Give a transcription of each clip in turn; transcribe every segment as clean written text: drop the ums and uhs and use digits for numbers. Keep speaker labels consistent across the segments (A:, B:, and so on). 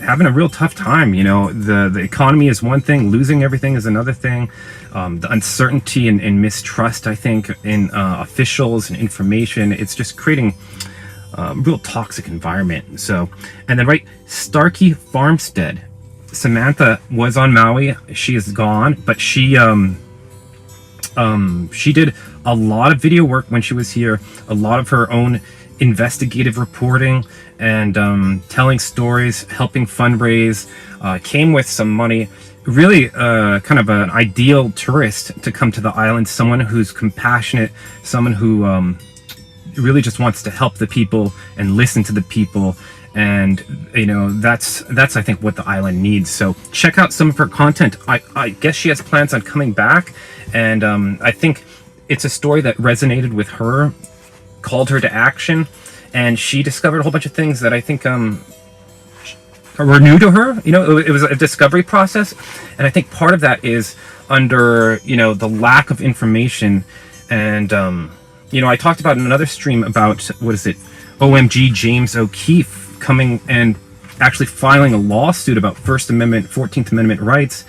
A: having a real tough time. You know, the economy is one thing, losing everything is another thing. The uncertainty and mistrust, I think, in officials and information, it's just creating a real toxic environment. So, and then Starkey Farmstead. Samantha was on Maui. She is gone, but she did a lot of video work when she was here, a lot of her own investigative reporting and telling stories, helping fundraise, came with some money. Really kind of an ideal tourist to come to the island, someone who's compassionate, someone who really just wants to help the people and listen to the people. And you know, that's I think what the island needs. So check out some of her content. I guess she has plans on coming back, and I think it's a story that resonated with her, called her to action, and she discovered a whole bunch of things that I think were new to her. You know, it was a discovery process, and I think part of that is under, you know, the lack of information. And you know, I talked about in another stream about, what is it, OMG James O'Keefe coming and actually filing a lawsuit about First Amendment, 14th Amendment rights.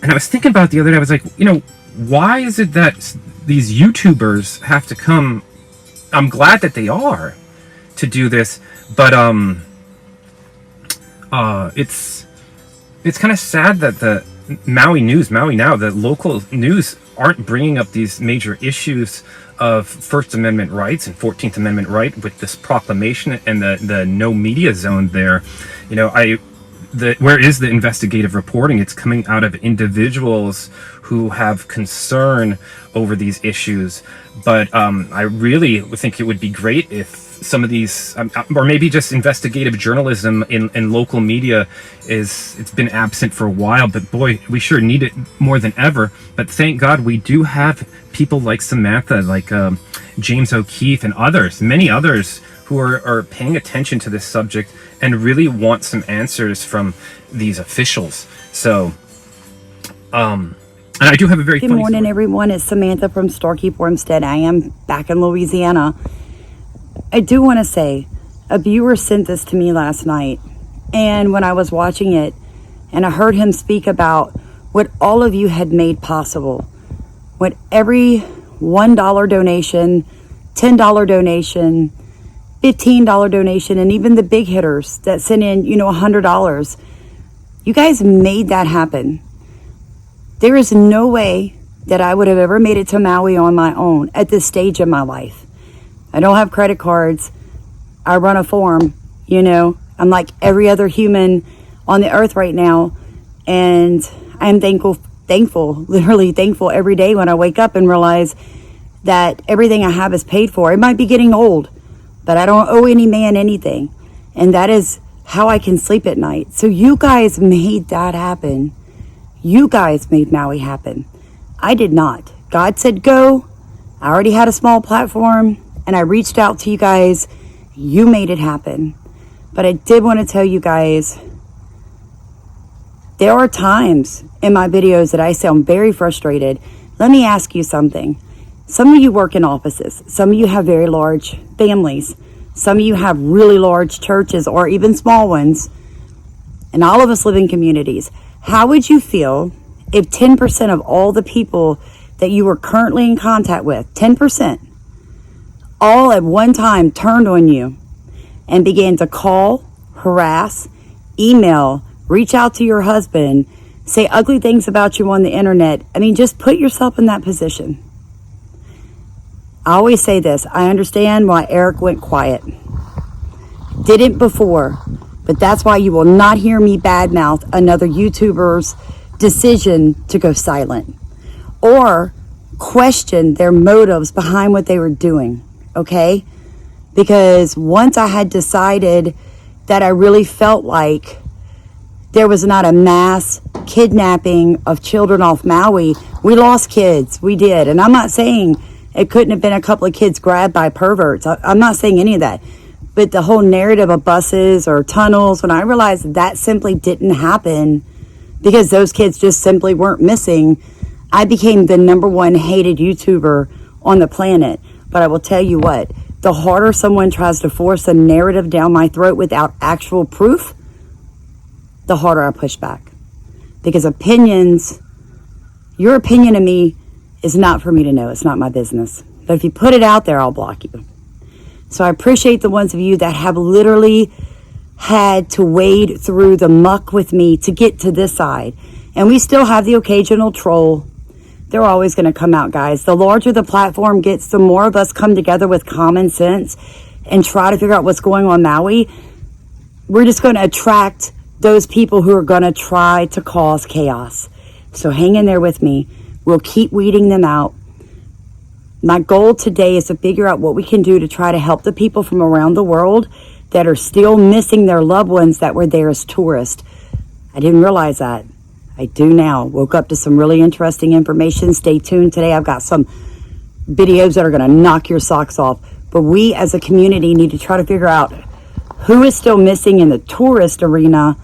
A: And I was thinking about it the other day. I was like, you know, why is it that these YouTubers have to come? I'm glad that they are to do this, but it's kind of sad that the Maui Now, the local news, aren't bringing up these major issues of First Amendment rights and 14th Amendment right with this proclamation and the no media zone there. You know, where is the investigative reporting? It's coming out of individuals who have concern over these issues. But I really think it would be great if some of these, or maybe just investigative journalism in local media, it's been absent for a while, but boy, we sure need it more than ever. But thank God we do have people like Samantha, like James O'Keefe and others, many others, who are paying attention to this subject and really want some answers from these officials. So, and I do have a very
B: Good
A: funny
B: morning,
A: story.
B: everyone. It's Samantha from Starkey Farmstead. I am back in Louisiana. I do want to say, a viewer sent this to me last night, and when I was watching it, and I heard him speak about what all of you had made possible, what every $1 donation, $10 donation, $15 donation, and even the big hitters that sent in, you know, $100. You guys made that happen. There is no way that I would have ever made it to Maui on my own at this stage of my life. I don't have credit cards. I run a farm, you know. I'm like every other human on the earth right now. And I'm thankful, literally thankful every day when I wake up and realize that everything I have is paid for. It might be getting old, but I don't owe any man anything. And that is how I can sleep at night. So you guys made that happen. You guys made Maui happen. I did not. God said go. I already had a small platform, and I reached out to you guys. You made it happen. But I did want to tell you guys, there are times in my videos that I sound very frustrated. Let me ask you something. Some of you work in offices. Some of you have very large families. Some of you have really large churches or even small ones. And all of us live in communities. How would you feel if 10% of all the people that you were currently in contact with, 10%, all at one time turned on you and began to call, harass, email, reach out to your husband, say ugly things about you on the internet? I mean, just put yourself in that position. I always say this. I understand why Eric went quiet. Didn't before, but that's why you will not hear me badmouth another YouTuber's decision to go silent or question their motives behind what they were doing, okay? Because once I had decided that I really felt like there was not a mass kidnapping of children off Maui. We lost kids, we did. And I'm not saying it couldn't have been a couple of kids grabbed by perverts. I'm not saying any of that. But the whole narrative of buses or tunnels, when I realized that simply didn't happen because those kids just simply weren't missing, I became the #1 hated YouTuber on the planet. But I will tell you what, the harder someone tries to force a narrative down my throat without actual proof, the harder I push back. Because opinions, your opinion of me is not for me to know. It's not my business. But if you put it out there, I'll block you. So I appreciate the ones of you that have literally had to wade through the muck with me to get to this side. And we still have the occasional troll. They're always going to come out, guys. The larger the platform gets, the more of us come together with common sense and try to figure out what's going on Maui. We're just going to attract those people who are going to try to cause chaos. So hang in there with me. We'll keep weeding them out. My goal today is to figure out what we can do to try to help the people from around the world that are still missing their loved ones that were there as tourists. I didn't realize that. I do now. Woke up to some really interesting information. Stay tuned today. I've got some videos that are going to knock your socks off. But we as a community need to try to figure out who is still missing in the tourist arena,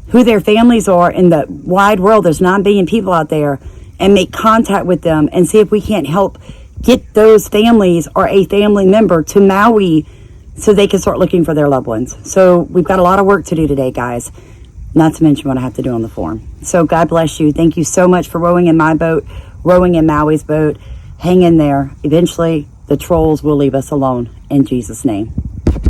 B: who their families are in the wide world. There's 9 billion people out there, and make contact with them and see if we can't help get those families or a family member to Maui so they can start looking for their loved ones. So we've got a lot of work to do today, guys, not to mention what I have to do on the forum. So God bless you. Thank you so much for rowing in my boat, rowing in Maui's boat. Hang in there. Eventually, the trolls will leave us alone. In Jesus' name.